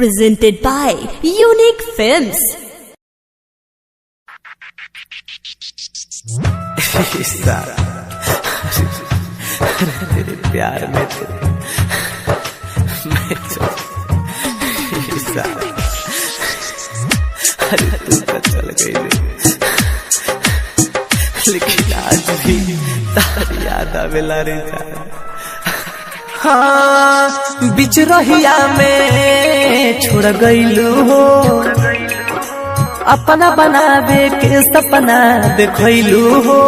presented by Unique Films. तेरे प्यार में अरे तू तो चल गई लेकिन आज भी तारी याद आवेला रे जान। हाँ बिच रहिया में छोड़ गईलू हो, अपना बनावे के सपना देखलू हो।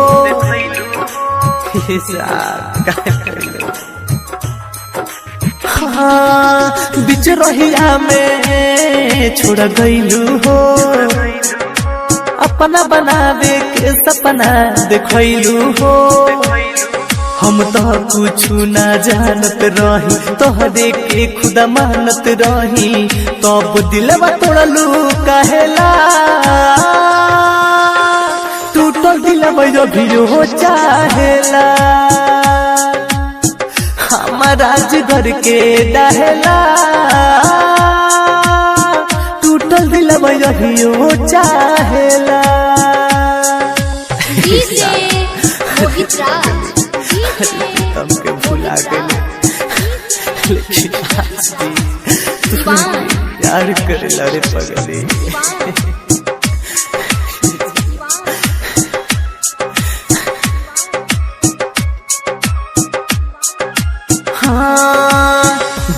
हाँ बिच रहिया में छोड़ गईलू हो, अपना बनावे के सपना देखलू हो। हम तो कुछ ना जानत रही, तोहरे के खुदा मानत रही, तब दिलवा तोड़लू कहेला। टूटल दिलवा भी हो चाहेला, हमारा घर के दहला। टूटल दिलवा भी हो चाहेला। हमके भुला गए लेकिन आज भी प्यार करे लड़े पगले। हाँ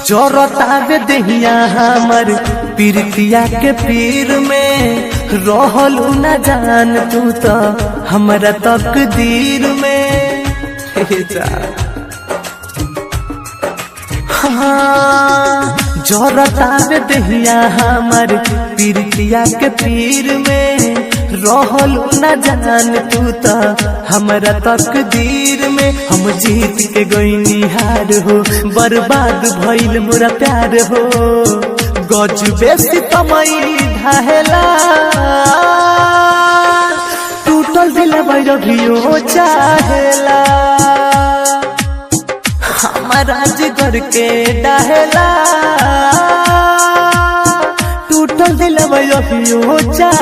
जोरतावे दहिया हमर पीरतिया के पीर में, रहलू न जान तू तो हमरा तकदीर में। हाँ जोरतावे दहिया हमर पीरतिया के पीर में, रहलू न जान तू तो हमरा तकदीर में। हम जीत के गईनी हार हो, बर्बाद भइल मोरा प्यार हो। गजबे सितमई ढाहेला, टूटल दिलवा भी हो चाहेला, हमारा घर के डहेला। टूटल दिलवा भी हो चाहेला।